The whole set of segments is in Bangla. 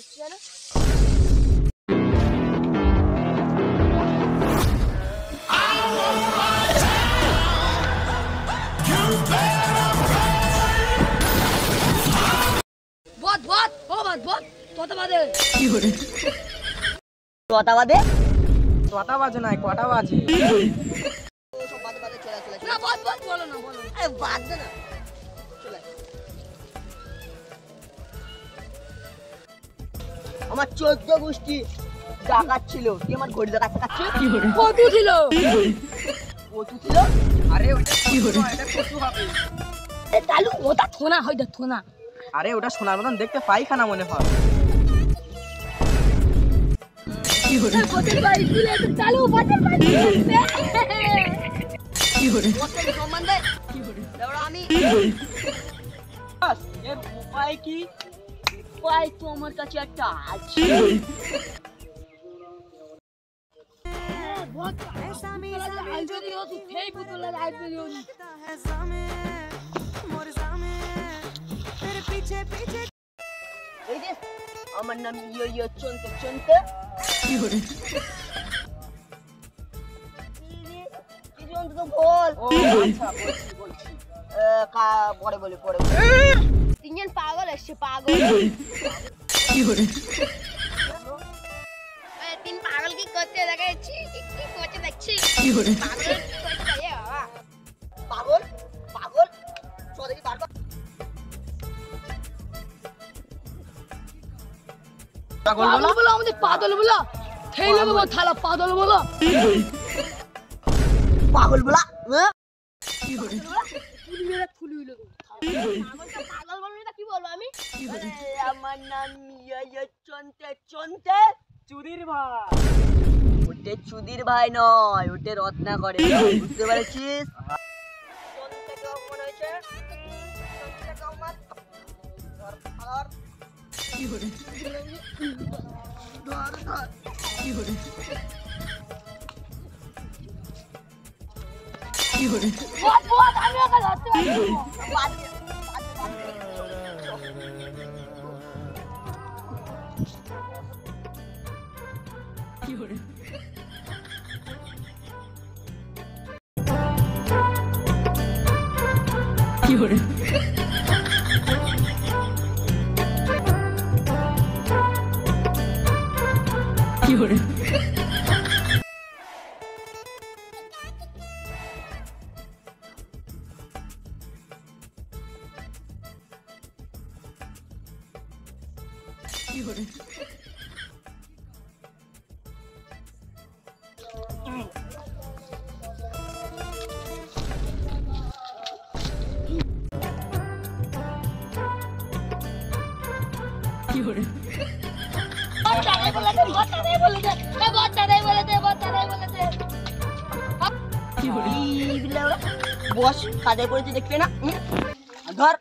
হচ্ছে জানো? বদ বদ ও বদ বদ তোতা বাদে কি করে তোতা বাদে তোতা বাজে না কটা বাজে সব বাদে বাদে চলে না বদ বদ বলো না বলো আরে বাদ দে না চলে আমার 14 গোষ্ঠী ডাকাত ছিল কি আমার ঘড়ি দেখাচ্ছে কি করে কত ছিল আরে ওটা কি করে এটা কচু হবে এ তালু ওটা থোনা হয় দে থোনা আরে ওটা সোনার মতন দেখতে পাইখানা মনে হয় কি করে বটের বাড়ি তুলে তো চালু বটের বাড়ি কি করে বটের সম্বন্ধে কি করে দাঁড়া আমি এর উপায় কি উপায় তো আমার কাছে একটা আছে बहुत ऐसा मेरा आइडिया दियो तू फेई पुतला लाइट दियो है सामने मोर सामने तेरे पीछे पीछे এই যে আমার নাম ইয়ো চন্তে চন্তে কি হরে কি জন্য তো বল ও আচ্ছা বলছি কা পরে পরে তিনজন পাগল আসছে পাগল কি হরে तीन पागल की करते देखाচ্ছি কি করতে দেখছি কি করে পাগল কি করতে যায় বাবা পাগল পাগল সরি পাগল পাগল বলো আমাদের পাগল বলো খেলে দেবো থালা পাগল বলো পাগল বলা কি করে ফুল মেরে ফুল হইলো পাগলটা পাগল বলবি না কি বলবো আমি আমার নাম ইয়া চন্তে চন্তে চুদির ভাই ওটে চুদির ভাই নয় ওটে রত্না করে বুঝতে পারছিস চন্তে কেমন হয়েছে চন্তে কেমন আর কি হরে ধর কি হরে কি হরে বহুত আমি ওকে ধরতে পারি কি হরে কি হরে কি হরে কি হরে কি হরে বতারে বলে দে কি হরে বস কাদে পড়েছে দেখবে না ধর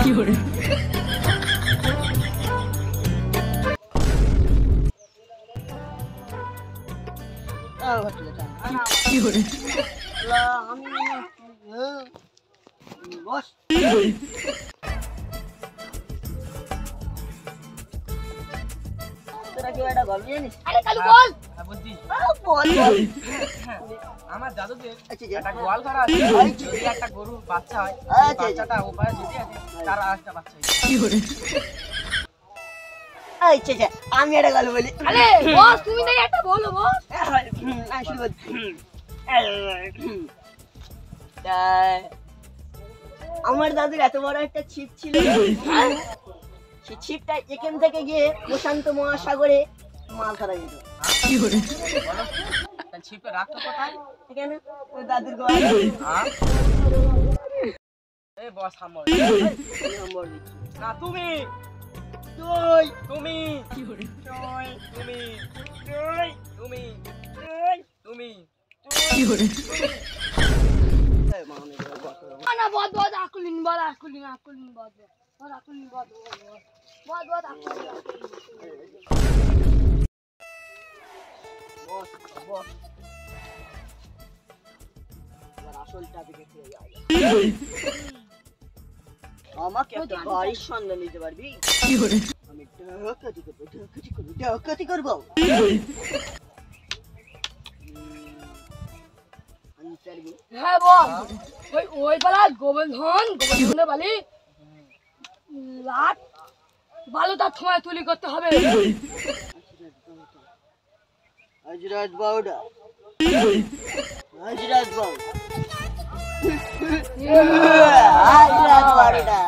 কি হরে কি হরে আমি বস তোরা কি একটা গল্প জানিস আরে কালু বল বুঝছি বল আমার দাদুদের একটা গোয়াল ঘর আছে যদি একটা গরু বাচ্চা হয় বাচ্চাটা ওপারে যদি আছে তার আরেকটা বাচ্চা হয় কি হরে আচ্ছা আমি একটা গল্প বলি আরে বস তুমি নাকি একটা বলো বস আসলে আমার দাদুর এত বড় একটা ছিপ ছিল সেই ছিপটা এখান থেকে গিয়ে প্রশান্ত মহাসাগরে মাছ ধরা যেত কি করে ছিপে রাখতো কোথায় এখানে ওই দাদুর গোয়ালে এই বস হামর না তুমি তুমি কি করে তুমি কি করে না বদ আকুলিন বল বদ আসলটা দিকে ফিরে যাই আমাকে একটা বাড়ির সন্ধান দিতে পারবি? আমি ডাকাতি করবো। হ্যাঁ বল। ওই পাড়ায় গোবর্ধনের বালি লাট বালু তার সময় তুলি করতে হবে। আজ রাত 12টা। আজ রাত 12টা। আজ রাত 12টা।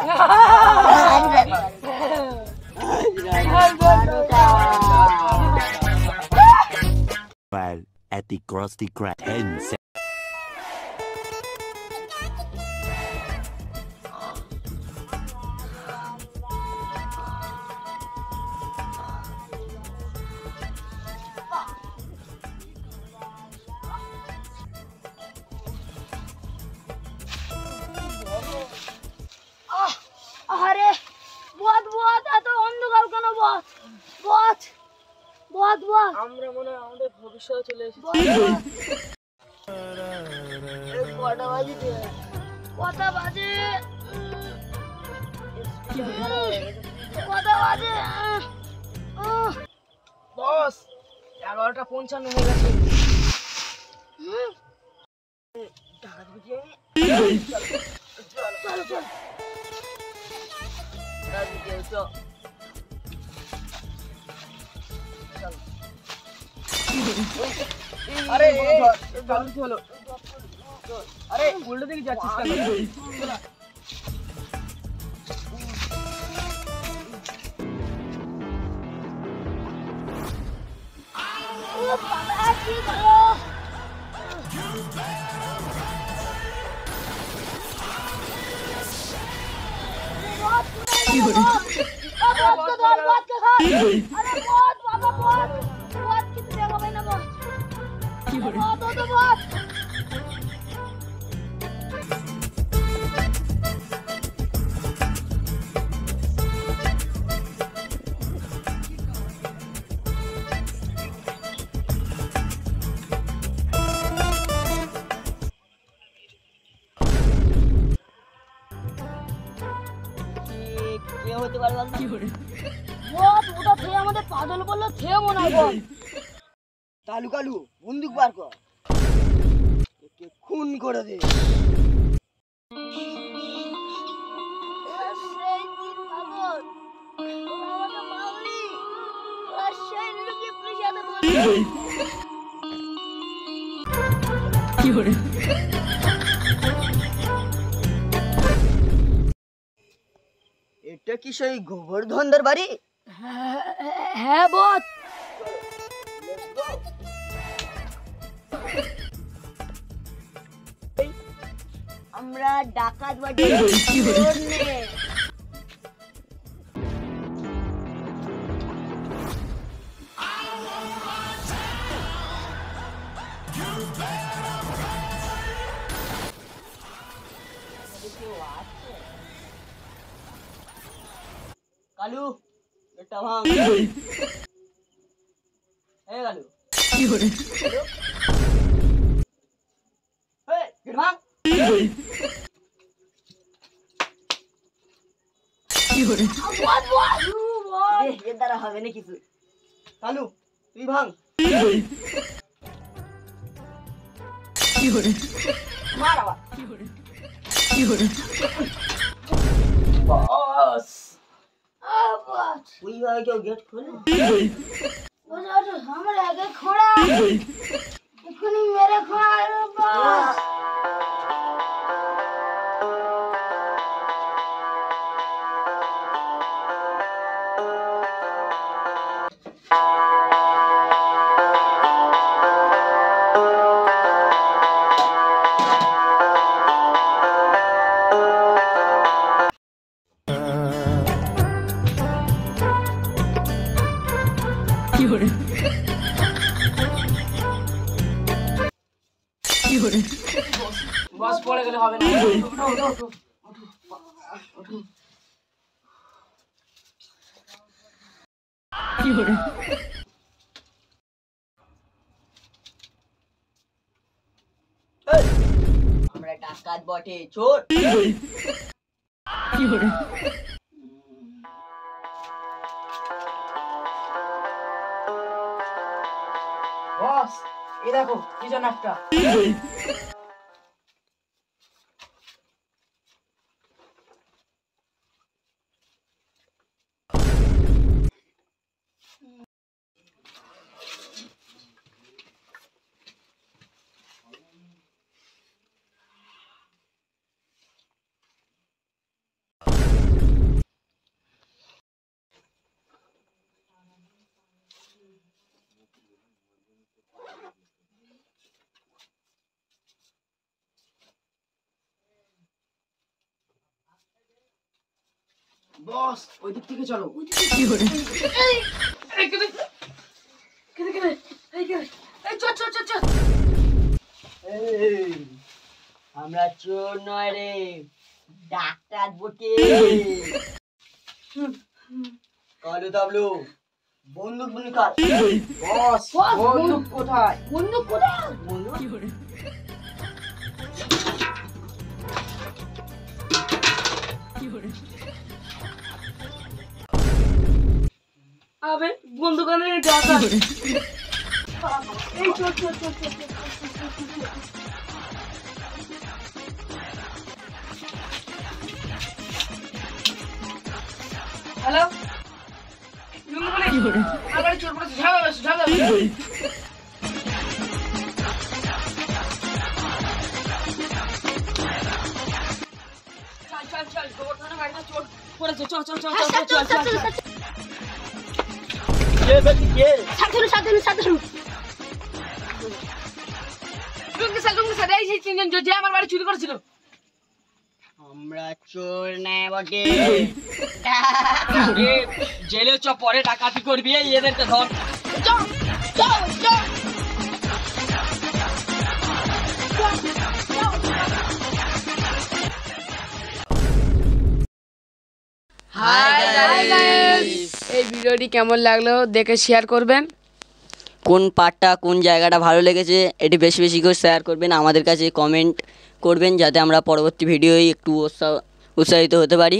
While at the Krusty Krab 10 seconds. আরে বদ বদ এত অন্ধকার কেন? বদ বদ বদ বদ আমরা মনে হয় আমাদের ভবিষ্যতে চলে এসেছি। কটা বাজে? কটা বাজে? কটা বাজে? বস 11:55 হয়ে গেছে। চল চল আরে চলো। আরে উল্টো দিকে যাচ্ছিস কেন? হতে পারে ওটা খেয়ে আমাদের পাগল বললো খেয়ে মনে হয়। বল কালু কালু বন্দুক বার কর, খুন করে দে। এটা কি সেই গোবর্ধনদের বাড়ি? হ্যাঁ বল। আমরা ডাকাত বাড়ি। কালু এটা ভাঙ। এই কালু কি করে? এই গেট ভাঙ। কি করে? বল বল বল। এর দ্বারা হবে না কিছু। কালু তুই ভাঙ। কি করে? মার আবার। কি করে? কি করে? বস ওই ভাই কেউ গেট খোলে? আমার আগে খোঁড়া এখনই মেরে খোঁড়া। বস পড়ে গেলে হবে না। কি করে? আমরা ডাকাত বটে, চোর। বস এই দেখো কি যেন একটা বস ওই দিক থেকে চলো আমরা চোর নয় রে, ডাক্তার বটে। কালু তাবলু বন্দুক বন্দুক কার? বস বন্দুক কোথায়? বন্দুক কোথায়? বন্দুক আবে বন্দুকানের ডাকা এই চোর চোর চোর চোর হ্যালো আবার চোর পড়েছে ঝামেলা ঝামেলা চল চল চল গোবরখানা বাড়িতে চোর পড়েছে চল চল চল চল চল চল কে ব্যক্তি কে? সাধু লুঙ্গি স্যার এই সেই তিনজন যে আমার বাড়ি চুরি করেছিল আমরা চোর নয় বটে। জেলে চ পরে ডাকাতি করবি এদেরকে ধর চল চল চল হাই গাইস এই ভিডিওটি কেমন লাগলো দেখে শেয়ার করবেন কোন পার্টটা কোন জায়গাটা ভালো লেগেছে এটি বেশি বেশি করে শেয়ার করবেন, আমাদের কাছে কমেন্ট করবেন যাতে আমরা পরবর্তী ভিডিওয় একটু উৎসাহিত হতে পারি।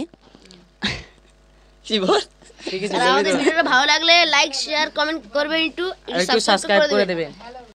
আমাদের ভিডিওটা ভালো লাগলে লাইক শেয়ার কমেন্ট করবেন, একটু সাবস্ক্রাইব করে দেবেন।